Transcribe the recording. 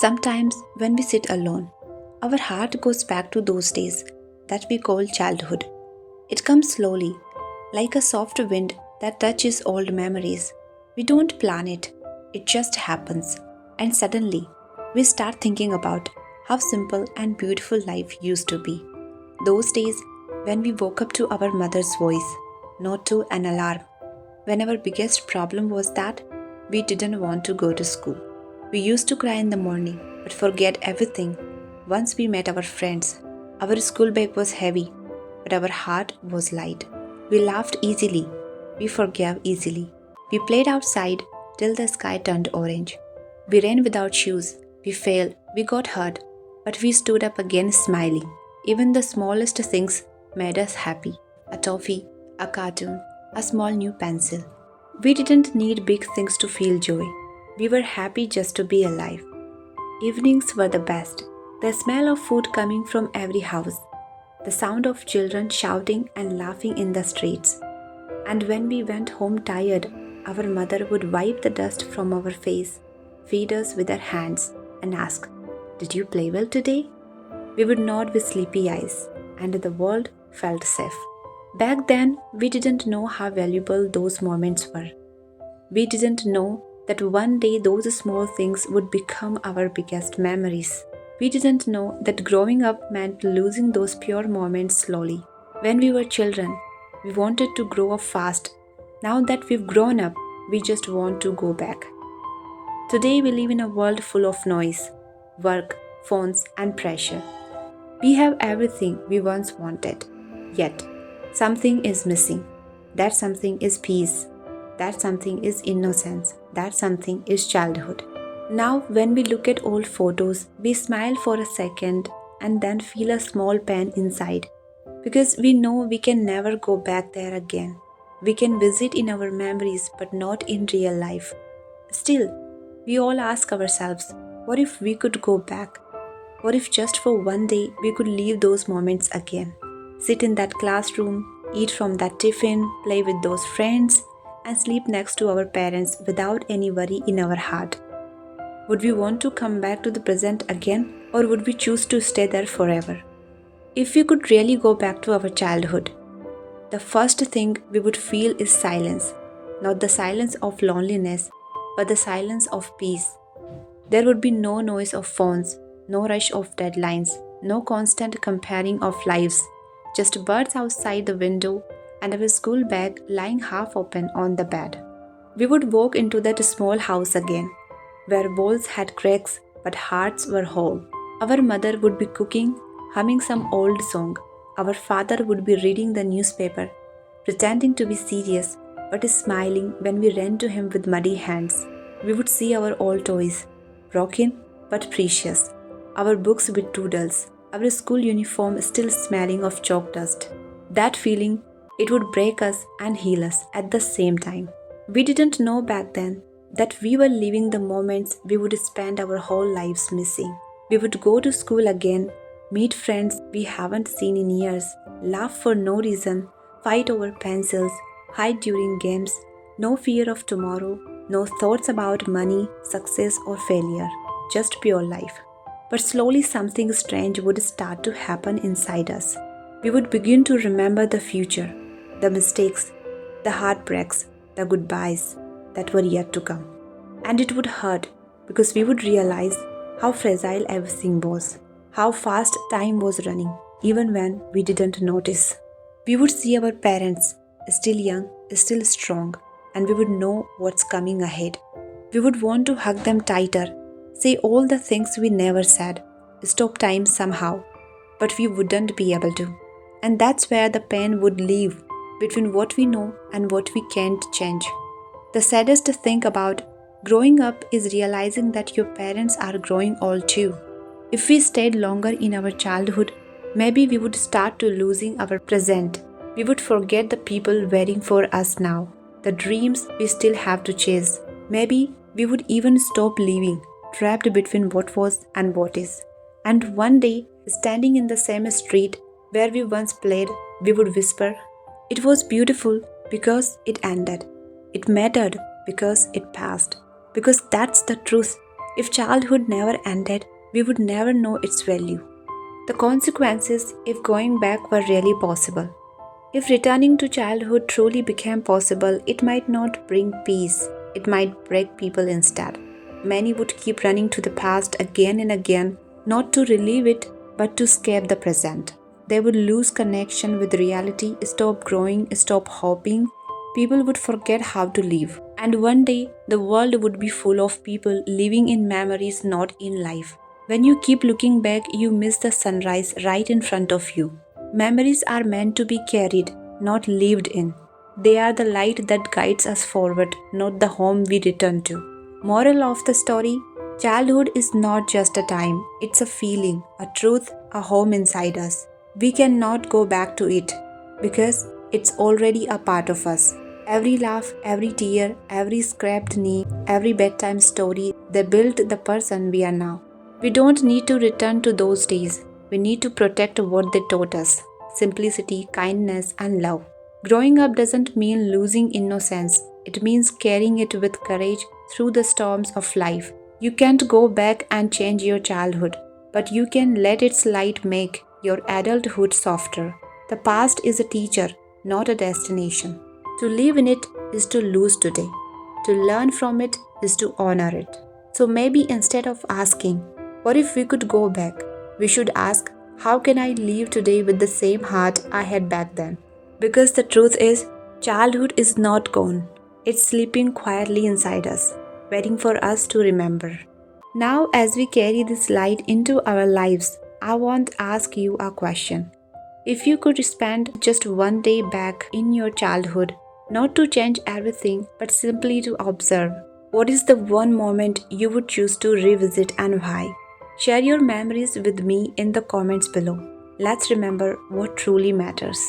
Sometimes, when we sit alone, our heart goes back to those days that we call childhood. It comes slowly, like a soft wind that touches old memories. We don't plan it, it just happens. And suddenly, we start thinking about how simple and beautiful life used to be. Those days when we woke up to our mother's voice, not to an alarm. When our biggest problem was that we didn't want to go to school. We used to cry in the morning but forget everything once we met our friends. Our school bag was heavy, but our heart was light. We laughed easily, we forgave easily. We played outside till the sky turned orange. We ran without shoes, we failed, we got hurt, but we stood up again smiling. Even the smallest things made us happy: a toffee, a cartoon, a small new pencil. We didn't need big things to feel joy. We were happy just to be alive. Evenings were the best. The smell of food coming from every house, the sound of children shouting and laughing in the streets. And when we went home tired, our mother would wipe the dust from our face, feed us with her hands, and ask, "Did you play well today?" We would nod with sleepy eyes, and the world felt safe. Back then, we didn't know how valuable those moments were. We didn't know that one day those small things would become our biggest memories. We didn't know that growing up meant losing those pure moments slowly. When we were children, we wanted to grow up fast. Now that we've grown up, we just want to go back. Today, we live in a world full of noise, work, phones, and pressure. We have everything we once wanted, yet something is missing. That something is peace. That something is innocence. That something is childhood. Now, when we look at old photos, we smile for a second and then feel a small pain inside because we know we can never go back there again. We can visit in our memories but not in real life. Still, we all ask ourselves, what if we could go back? What if just for one day we could live those moments again? Sit in that classroom, eat from that tiffin, play with those friends, and sleep next to our parents without any worry in our heart. Would we want to come back to the present again, or would we choose to stay there forever? If we could really go back to our childhood, the first thing we would feel is silence. Not the silence of loneliness, but the silence of peace. There would be no noise of phones, no rush of deadlines, no constant comparing of lives, just birds outside the window and our school bag lying half open on the bed. We would walk into that small house again, where walls had cracks but hearts were whole. Our mother would be cooking, humming some old song. Our father would be reading the newspaper, pretending to be serious but smiling when we ran to him with muddy hands. We would see our old toys, broken but precious, our books with doodles, our school uniform still smelling of chalk dust. That feeling, it would break us and heal us at the same time. We didn't know back then that we were living the moments we would spend our whole lives missing. We would go to school again, meet friends we haven't seen in years, laugh for no reason, fight over pencils, hide during games, no fear of tomorrow, no thoughts about money, success, or failure, just pure life. But slowly something strange would start to happen inside us. We would begin to remember the future, the mistakes, the heartbreaks, the goodbyes that were yet to come. And it would hurt because we would realize how fragile everything was, how fast time was running, even when we didn't notice. We would see our parents, still young, still strong, and we would know what's coming ahead. We would want to hug them tighter, say all the things we never said, stop time somehow, but we wouldn't be able to. And that's where the pain would live, between what we know and what we can't change. The saddest thing about growing up is realizing that your parents are growing old too. If we stayed longer in our childhood, maybe we would start to losing our present. We would forget the people waiting for us now, the dreams we still have to chase. Maybe we would even stop living, trapped between what was and what is. And one day, standing in the same street where we once played, we would whisper, "It was beautiful because it ended. It mattered because it passed." Because that's the truth. If childhood never ended, we would never know its value. The consequences, if going back were really possible. If returning to childhood truly became possible, it might not bring peace, it might break people instead. Many would keep running to the past again and again, not to relive it, but to escape the present. They would lose connection with reality, stop growing, stop hoping. People would forget how to live. And one day, the world would be full of people living in memories, not in life. When you keep looking back, you miss the sunrise right in front of you. Memories are meant to be carried, not lived in. They are the light that guides us forward, not the home we return to. Moral of the story: childhood is not just a time, it's a feeling, a truth, a home inside us. We cannot go back to it because it's already a part of us. Every laugh, every tear, every scraped knee, every bedtime story, they built the person we are now. We don't need to return to those days. We need to protect what they taught us: simplicity, kindness, and love. Growing up doesn't mean losing innocence, it means carrying it with courage through the storms of life. You can't go back and change your childhood, but you can let its light make your adulthood softer. The past is a teacher, not a destination. To live in it is to lose today. To learn from it is to honor it. So maybe instead of asking, what if we could go back? We should ask, how can I live today with the same heart I had back then? Because the truth is, childhood is not gone. It's sleeping quietly inside us, waiting for us to remember. Now, as we carry this light into our lives, I want to ask you a question. If you could spend just one day back in your childhood, not to change everything, but simply to observe, what is the one moment you would choose to revisit and why? Share your memories with me in the comments below. Let's remember what truly matters.